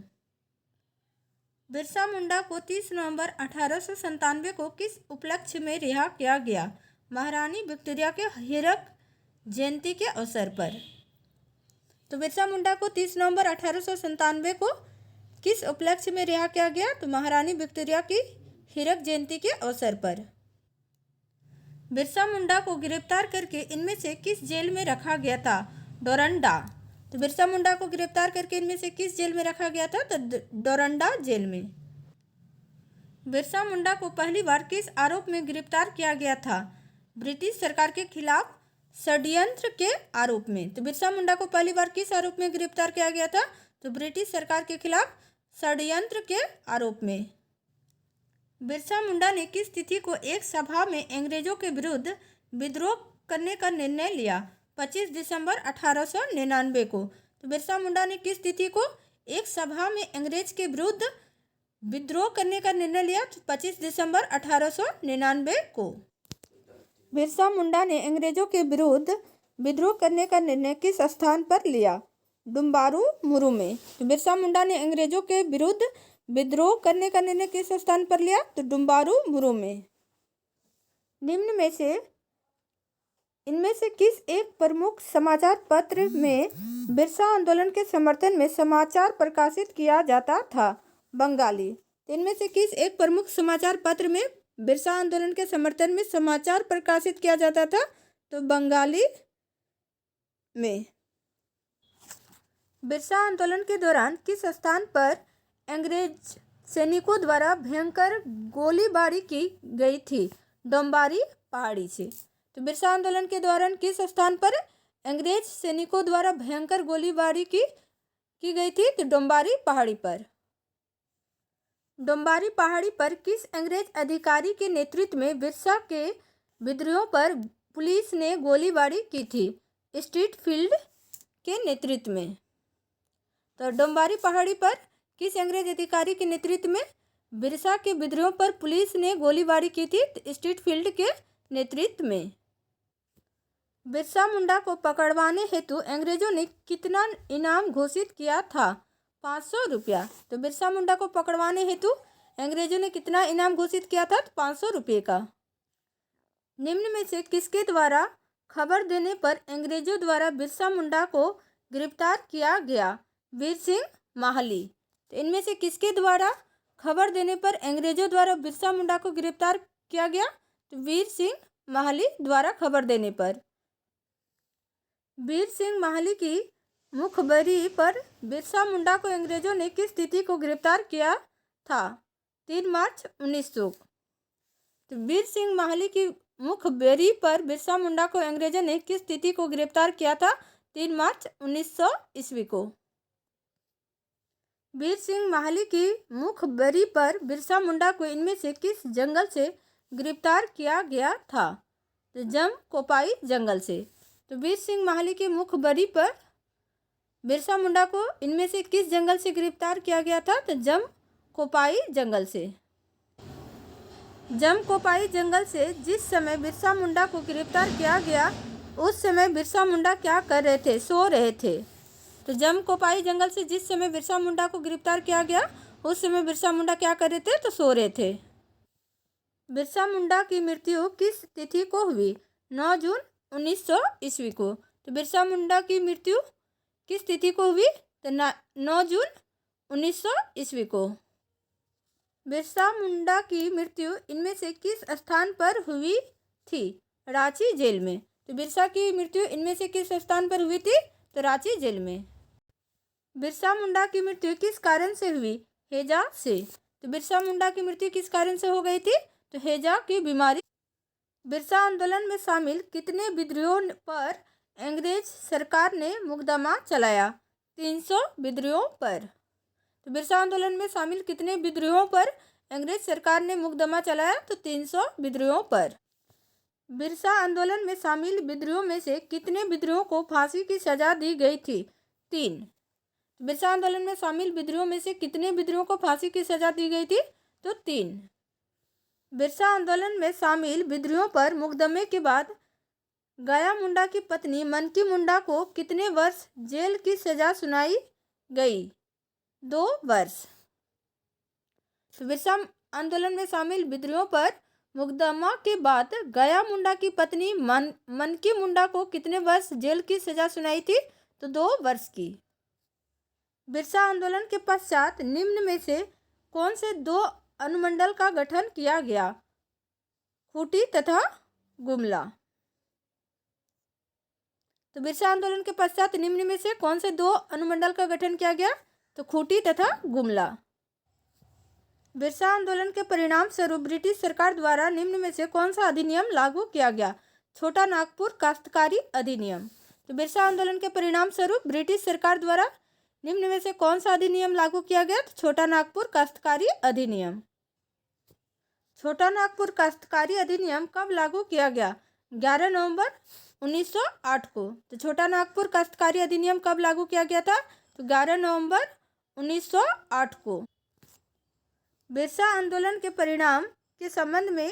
बिरसा मुंडा को 30 नवंबर 1897 को किस उपलक्ष्य में रिहा किया गया? महारानी विक्टोरिया के हीरक जयंती के अवसर पर। तो बिरसा मुंडा को 30 नवंबर 1897 को किस उपलक्ष्य में रिहा किया गया? तो महारानी विक्टोरिया की हीरक जयंती के अवसर पर। बिरसा मुंडा को गिरफ्तार करके इनमें से किस जेल में रखा गया था? डोरंडा। तो बिरसा मुंडा को गिरफ्तार करके इनमें से किस जेल में रखा गया था? तो डोरंडा जेल में। बिरसा मुंडा को पहली बार किस आरोप में गिरफ्तार किया गया था? ब्रिटिश सरकार के खिलाफ षड्यंत्र के आरोप में। तो बिरसा मुंडा को पहली बार किस आरोप में गिरफ्तार किया गया था? तो ब्रिटिश सरकार के खिलाफ षड्यंत्र के आरोप में। बिरसा मुंडा ने किस तिथि को एक सभा में अंग्रेजों के विरुद्ध विद्रोह करने का निर्णय लिया? 25 दिसंबर 1899 को। तो बिरसा मुंडा ने किस तिथि को एक सभा में अंग्रेज के विरुद्ध विद्रोह करने का निर्णय लिया? तो 25 दिसंबर 1899 को। बिरसा मुंडा ने अंग्रेजों के विरुद्ध विद्रोह करने का निर्णय किस स्थान पर लिया? डुम्बारू मुरू में। तो बिरसा मुंडा ने अंग्रेजों के विरुद्ध विद्रोह करने का निर्णय किस स्थान पर लिया? तो डुम्बारू मुरू में। निम्न में से इनमें से किस एक प्रमुख समाचार पत्र में बिरसा आंदोलन के समर्थन में समाचार प्रकाशित किया जाता था? बंगाली। इनमें से किस एक प्रमुख समाचार पत्र में बिरसा आंदोलन के समर्थन में समाचार प्रकाशित किया जाता था? तो बंगाली में। बिरसा आंदोलन के दौरान किस स्थान पर अंग्रेज सैनिकों द्वारा भयंकर गोलीबारी की गई थी? डोम्बारी पहाड़ी से। तो बिरसा आंदोलन के दौरान किस स्थान पर अंग्रेज सैनिकों द्वारा भयंकर गोलीबारी की गई थी? तो डोम्बारी पहाड़ी पर। डोम्बारी पहाड़ी पर किस अंग्रेज अधिकारी के नेतृत्व में बिरसा के विद्रोह पर पुलिस ने गोलीबारी की थी? स्ट्रीट फील्ड के नेतृत्व में। तो डोम्बारी पहाड़ी पर किस अंग्रेज अधिकारी के नेतृत्व में बिरसा के विद्रोह पर पुलिस ने गोलीबारी की थी? स्ट्रीट फील्ड के नेतृत्व में। बिरसा मुंडा को पकड़वाने हेतु अंग्रेजों ने कितना इनाम घोषित किया था? 500 रुपया। तो बिरसा मुंडा को पकड़वाने हेतु अंग्रेजों ने कितना इनाम घोषित किया था? 500 रुपये का। निम्न में से किसके द्वारा खबर देने पर अंग्रेजों द्वारा बिरसा मुंडा को गिरफ्तार किया गया? वीर सिंह माहली। तो इनमें से किसके द्वारा खबर देने पर अंग्रेजों द्वारा बिरसा मुंडा को गिरफ्तार किया गया? तो वीर सिंह माहली द्वारा खबर देने पर। वीर सिंह माहली की मुखबरी पर बिरसा मुंडा को अंग्रेजों ने किस तिथि को गिरफ्तार किया था? 3 मार्च 1900। तो वीर सिंह माहली की मुखबरी पर बिरसा मुंडा को अंग्रेजों ने किस तिथि को गिरफ्तार किया था? 3 मार्च 1900 ईस्वी को। वीर सिंह माहली की मुखबरी पर बिरसा मुंडा को इनमें से किस जंगल से गिरफ्तार किया गया था? तो जम कोपाई जंगल से। तो वीर सिंह माहली की मुखबरी पर बिरसा मुंडा को इनमें से किस जंगल से गिरफ्तार किया गया था? तो जम कोपाई जंगल से। जम कोपाई जंगल से जिस समय बिरसा मुंडा को गिरफ्तार किया गया उस समय बिरसा मुंडा क्या कर रहे थे? सो रहे थे। तो जम कोपाई जंगल से जिस समय बिरसा मुंडा को गिरफ्तार किया गया उस समय बिरसा मुंडा क्या कर रहे थे? तो सो रहे थे। बिरसा मुंडा की मृत्यु किस तिथि को हुई? 9 जून 1900 ईस्वी को। तो बिरसा मुंडा की मृत्यु किस तिथि को हुई? तो 9 जून 1900 ईस्वी को। बिरसा मुंडा की मृत्यु इनमें से किस स्थान पर हुई थी? रांची जेल में। तो बिरसा की मृत्यु इनमें से किस स्थान पर हुई थी? तो रांची जेल में। बिरसा मुंडा की मृत्यु किस कारण से हुई? हैजा से। तो बिरसा मुंडा की मृत्यु किस कारण से हो गई थी? तो हैजा की बीमारी। बिरसा आंदोलन में शामिल कितने विद्रोहियों पर अंग्रेज सरकार ने मुकदमा चलाया? 300 विद्रोहियों पर। तो बिरसा आंदोलन में शामिल कितने विद्रोहियों पर अंग्रेज सरकार ने मुकदमा चलाया? तो 300 विद्रोहियों पर। बिरसा आंदोलन में शामिल विद्रोहियों में से कितने विद्रोहियों को फांसी की सजा दी गई थी? 3। बिरसा आंदोलन में शामिल विद्रोहियों में से कितने विद्रोहियों को फांसी की सजा दी गई थी? तो 3। बिरसा आंदोलन में शामिल विद्रोहियों पर मुकदमे के बाद गया मुंडा की पत्नी मनकी मुंडा को कितने वर्ष जेल की सजा सुनाई गई? 2 वर्ष। तो बिरसा आंदोलन में शामिल विद्रोहियों पर मुकदमा के बाद गया मुंडा की पत्नी मनकी मुंडा को कितने वर्ष जेल की सजा सुनाई थी? तो 2 वर्ष की। बिरसा आंदोलन के पश्चात निम्न में से कौन से 2 अनुमंडल का गठन किया गया? खूंटी तथा गुमला। तो बिरसा आंदोलन के पश्चात निम्न में से कौन से 2 अनुमंडल का गठन किया गया? तो खूंटी तथा गुमला। बिरसा आंदोलन के परिणाम स्वरूप ब्रिटिश सरकार द्वारा निम्न में से कौन सा अधिनियम लागू किया गया? छोटा नागपुर काश्तकारी अधिनियम। तो बिरसा आंदोलन के परिणाम स्वरूप ब्रिटिश सरकार द्वारा निम्न में से कौन सा अधिनियम लागू किया गया? तो छोटा नागपुर काश्तकारी अधिनियम। छोटा नागपुर काश्तकारी अधिनियम कब लागू किया गया? 11 नवंबर 1908 को। तो छोटा नागपुर काश्तकारी अधिनियम कब लागू किया गया था? तो 11 नवंबर 1908 को। बिरसा आंदोलन के परिणाम के संबंध में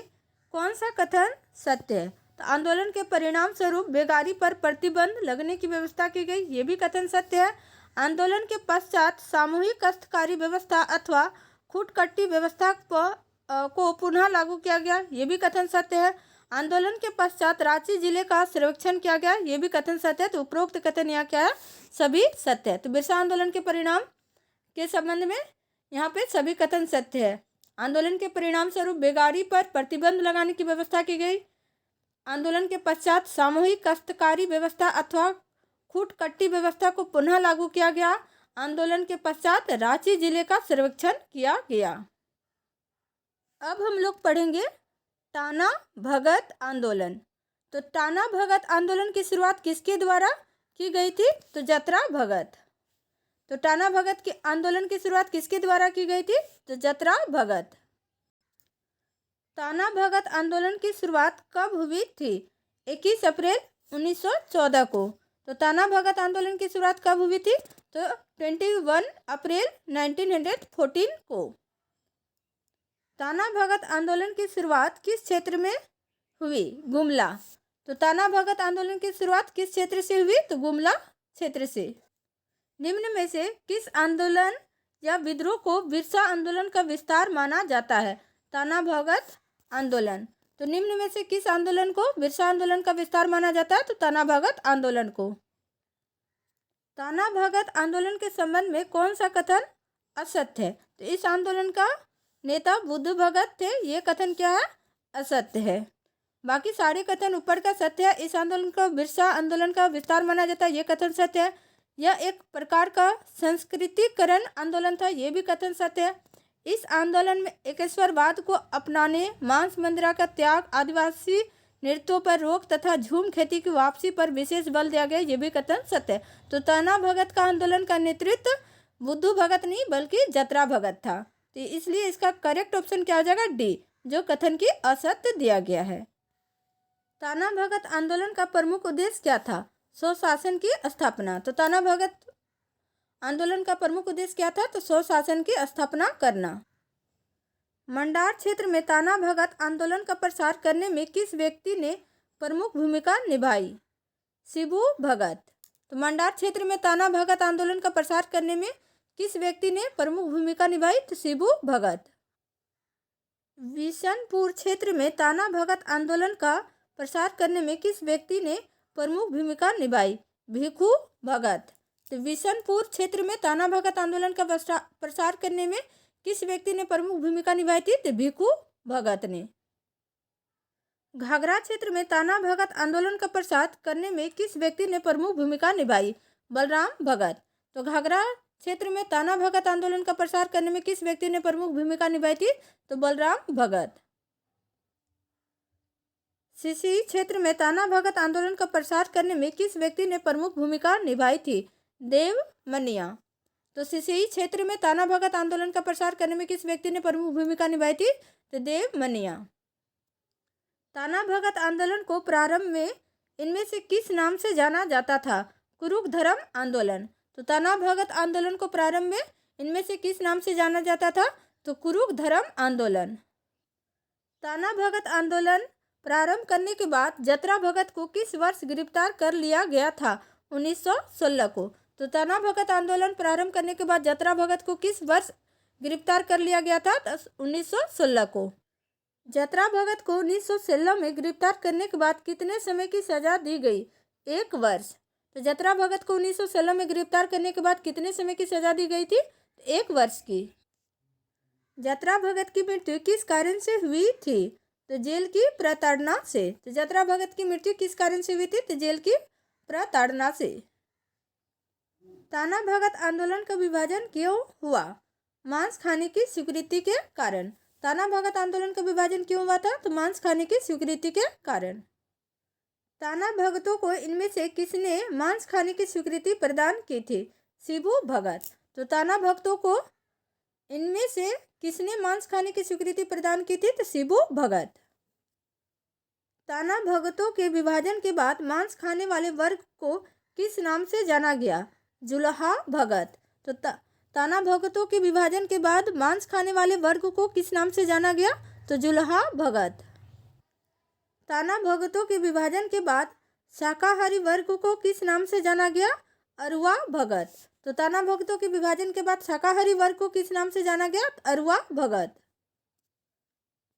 कौन सा कथन सत्य है? तो आंदोलन के परिणाम स्वरूप बेगारी पर प्रतिबंध लगने की व्यवस्था की गई, ये भी कथन सत्य है। आंदोलन के पश्चात सामूहिक काश्तकारी व्यवस्था अथवा खूटकट्टी व्यवस्था को पुनः लागू किया गया, ये भी कथन सत्य है। आंदोलन के पश्चात रांची जिले का सर्वेक्षण किया गया, ये भी कथन सत्य है। तो उपरोक्त कथन यहाँ क्या है? सभी सत्य है। तो बिरसा आंदोलन के परिणाम के संबंध में यहाँ पे सभी कथन सत्य है। आंदोलन के परिणाम स्वरूप बेगारी पर प्रतिबंध लगाने की व्यवस्था की गई। आंदोलन के पश्चात सामूहिक काश्तकारी व्यवस्था अथवा खूटकट्टी व्यवस्था को पुनः लागू किया गया। आंदोलन के पश्चात रांची जिले का सर्वेक्षण किया गया। अब हम लोग पढ़ेंगे टाना भगत आंदोलन। तो टाना भगत आंदोलन की शुरुआत किसके द्वारा की गई थी? तो जतरा भगत। तो टाना भगत के आंदोलन की शुरुआत किसके द्वारा की गई थी? तो जतरा भगत। टाना भगत आंदोलन की शुरुआत कब हुई थी? 21 अप्रैल 1914 को। तो टाना भगत आंदोलन की शुरुआत कब हुई थी? तो 21 अप्रैल 1914 को। टाना भगत आंदोलन की शुरुआत किस क्षेत्र में हुई? गुमला। तो ताना भगत आंदोलन की शुरुआत किस क्षेत्र से हुई? तो गुमला क्षेत्र से। निम्न में से किस आंदोलन या विद्रोह को बिरसा आंदोलन का विस्तार माना जाता है? ताना भगत आंदोलन। तो निम्न में से किस आंदोलन को बिरसा आंदोलन का विस्तार माना जाता है? तो ताना भगत आंदोलन को। ताना भगत आंदोलन के संबंध में कौन सा कथन असत्य है? तो इस आंदोलन का नेता बुद्ध भगत थे, ये कथन क्या है? असत्य है। बाकी सारे कथन ऊपर का सत्य है। इस आंदोलन को बिरसा आंदोलन का विस्तार माना जाता है, ये कथन सत्य है। यह एक प्रकार का संस्कृतिकरण आंदोलन था, ये भी कथन सत्य है। इस आंदोलन में एकेश्वरवाद को अपनाने, मांस मंदिरा का त्याग, आदिवासी नृत्यों पर रोक तथा झूम खेती की वापसी पर विशेष बल दिया गया, ये भी कथन सत्य है। तो ताना भगत का आंदोलन का नेतृत्व बुद्धू भगत नहीं बल्कि जतरा भगत था। तो इसलिए इसका करेक्ट ऑप्शन क्या हो जाएगा? डी, जो कथन की असत्य दिया गया है। ताना भगत आंदोलन का प्रमुख उद्देश्य क्या था? स्वशासन की स्थापना। तो ताना भगत आंदोलन का प्रमुख उद्देश्य क्या था? तो स्वशासन की स्थापना करना। मंडार क्षेत्र में ताना भगत आंदोलन का प्रसार करने में किस व्यक्ति ने प्रमुख भूमिका निभाई? शिबू भगत। तो मंडार क्षेत्र में ताना भगत आंदोलन का प्रसार करने में किस व्यक्ति ने प्रमुख भूमिका निभाई? तो शिबू भगत। विशनपुर क्षेत्र में ताना भगत आंदोलन का प्रसार करने में किस व्यक्ति ने प्रमुख भूमिका निभाई? भिखू भगत। तो विशनपुर क्षेत्र में ताना भगत आंदोलन का प्रसार करने में किस व्यक्ति ने प्रमुख भूमिका निभाई थी? तो भिखू भगत ने। घाघरा क्षेत्र में ताना भगत आंदोलन का प्रसार करने में किस व्यक्ति ने प्रमुख भूमिका निभाई? बलराम भगत। तो घाघरा क्षेत्र में ताना भगत आंदोलन का प्रसार करने में किस व्यक्ति ने प्रमुख भूमिका निभाई थी? तो बलराम भगत। सिसी क्षेत्र में ताना भगत आंदोलन का प्रसार करने में किस व्यक्ति ने प्रमुख भूमिका निभाई थी? देव मनिया। तो सिसी क्षेत्र में ताना भगत आंदोलन का प्रसार करने में किस व्यक्ति ने प्रमुख भूमिका निभाई थी? तो देव मनिया। ताना भगत आंदोलन को प्रारंभ में इनमें से किस नाम से जाना जाता था? कुरुक धर्म आंदोलन। तो ताना भगत आंदोलन को प्रारंभ में इनमें से किस नाम से जाना जाता था? तो कुरुक धर्म आंदोलन। ताना भगत आंदोलन प्रारंभ करने के बाद जतरा भगत को किस वर्ष गिरफ्तार कर लिया गया था? 1916 को। तो ताना भगत आंदोलन प्रारंभ करने के बाद जतरा भगत को किस वर्ष गिरफ्तार कर लिया गया था? 1916 को। जतरा भगत को 1916 में गिरफ्तार करने के बाद कितने समय की सजा दी गई? 1 वर्ष। तो जतरा भगत को 1916 में गिरफ्तार करने के बाद कितने समय की सजा दी गई थी? 1 वर्ष की। जतरा भगत की मृत्यु किस कारण से हुई थी? तो जेल की प्रताड़ना से। तो जतरा भगत की मृत्यु किस कारण से हुई थी? तो जेल की प्रताड़ना से। ताना भगत आंदोलन का विभाजन क्यों हुआ? मांस खाने की स्वीकृति के कारण। ताना भगत आंदोलन का विभाजन क्यों हुआ था? तो मांस खाने की स्वीकृति के कारण। ताना भगतों को इनमें से किसने मांस खाने की स्वीकृति प्रदान की थी? शिबू भगत। तो ताना भक्तों को इनमें से किसने मांस खाने की स्वीकृति प्रदान की थी? तो शिबू भगत। ताना भगतों के विभाजन के बाद मांस खाने वाले वर्ग को किस नाम से जाना गया? जुलाहा भगत। तो ताना भगतों के विभाजन के बाद मांस खाने वाले वर्ग को किस नाम से जाना गया? तो जुलाहा भगत। ताना भगतों के विभाजन के बाद शाकाहारी वर्ग को किस नाम से जाना गया? अरुआ भगत। तो ताना भगतों के विभाजन के बाद शाकाहारी वर्ग को किस नाम से जाना गया? अरुआ भगत।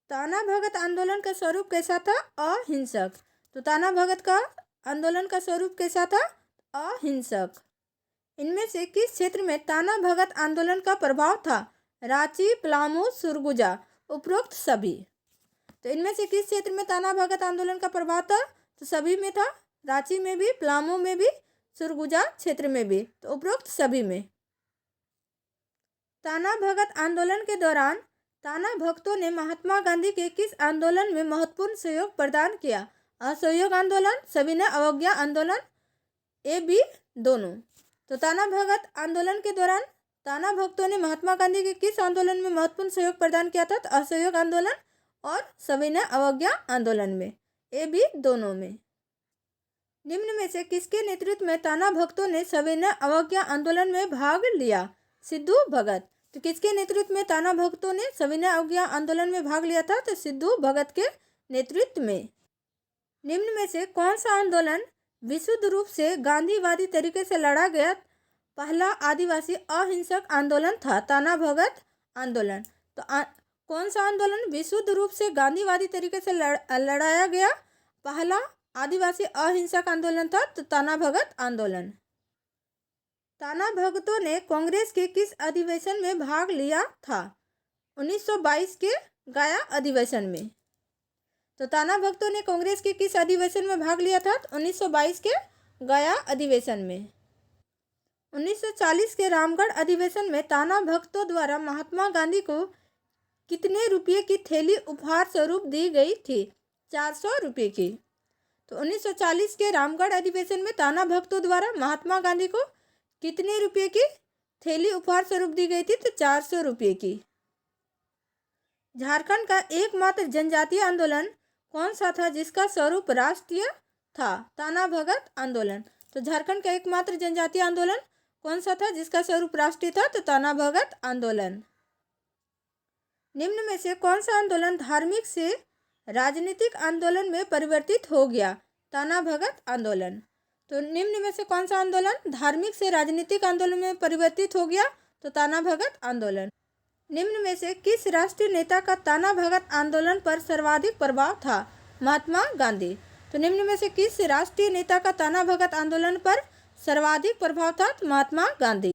ताना भगत आंदोलन का स्वरूप कैसा था? अहिंसक। तो ताना भगत का आंदोलन का स्वरूप कैसा था? अहिंसक। इनमें से किस क्षेत्र में ताना भगत आंदोलन का प्रभाव था? रांची, पलामू, सुरगुजा, उपरोक्त सभी। तो इनमें से किस क्षेत्र में ताना भगत आंदोलन का प्रभाव था? तो सभी में था। रांची में भी, पलामू में भी, सुरगुजा क्षेत्र में भी, तो उपरोक्त सभी में। ताना भगत आंदोलन के दौरान ताना भक्तों ने महात्मा गांधी के किस आंदोलन में महत्वपूर्ण सहयोग प्रदान किया? असहयोग आंदोलन, सविनय अवज्ञा आंदोलन, ए बी दोनों। तो ताना भगत आंदोलन के दौरान ताना भक्तों ने महात्मा गांधी के किस आंदोलन में महत्वपूर्ण सहयोग प्रदान किया था? तो असहयोग आंदोलन और सविनय अवज्ञा आंदोलन में, ए बी दोनों में। निम्न में से किसके नेतृत्व में ताना भक्तों ने सविनय अवज्ञा आंदोलन में भाग लिया? सिद्धू भगत। तो किसके नेतृत्व में ताना भक्तों ने सविनय अवज्ञा आंदोलन में भाग लिया था? तो सिद्धू भगत के नेतृत्व में। निम्न में से कौन सा आंदोलन विशुद्ध रूप से गांधीवादी तरीके से लड़ा गया पहला आदिवासी अहिंसक आंदोलन था? ताना भगत आंदोलन। तो कौन सा आंदोलन विशुद्ध रूप से गांधीवादी तरीके से लड़ाया गया पहला आदिवासी अहिंसक आंदोलन था? तो ताना भगत आंदोलन। ताना भगतों ने कांग्रेस के किस अधिवेशन में भाग लिया था? 1922 के गया अधिवेशन में। तो ताना भगतों ने कांग्रेस के किस अधिवेशन में भाग लिया था? तो 1922 के गया अधिवेशन में। 1940 के रामगढ़ अधिवेशन में ताना भगतों द्वारा महात्मा गांधी को कितने रुपये की थैली उपहार स्वरूप दी गई थी? 400 रुपये की। तो 1940 के रामगढ़ अधिवेशन में ताना भगतों द्वारा महात्मा गांधी को कितने रुपये की थैली उपहार स्वरूप दी गई थी? तो 400 रुपये की। झारखंड का एकमात्र जनजातीय आंदोलन कौन सा था जिसका स्वरूप राष्ट्रीय था? ताना भगत आंदोलन। तो झारखंड का एकमात्र जनजातीय आंदोलन कौन सा था जिसका स्वरूप राष्ट्रीय था? तो ताना भगत आंदोलन। निम्न में से कौन सा आंदोलन धार्मिक से राजनीतिक आंदोलन में परिवर्तित हो गया? ताना भगत आंदोलन। तो निम्न में से कौन सा आंदोलन धार्मिक से राजनीतिक आंदोलन में परिवर्तित हो गया? तो ताना भगत आंदोलन। निम्न में से किस राष्ट्रीय नेता का ताना भगत आंदोलन पर सर्वाधिक प्रभाव था? महात्मा गांधी। तो निम्न में से किस राष्ट्रीय नेता का ताना भगत आंदोलन पर सर्वाधिक प्रभाव था? महात्मा गांधी।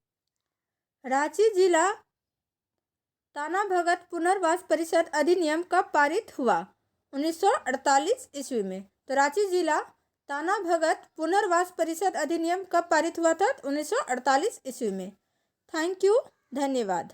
रांची जिला ताना भगत पुनर्वास परिषद अधिनियम कब पारित हुआ? 1948 ईस्वी में। तो रांची जिला ताना भगत पुनर्वास परिषद अधिनियम कब पारित हुआ था? 1948 ईस्वी में। थैंक यू, धन्यवाद।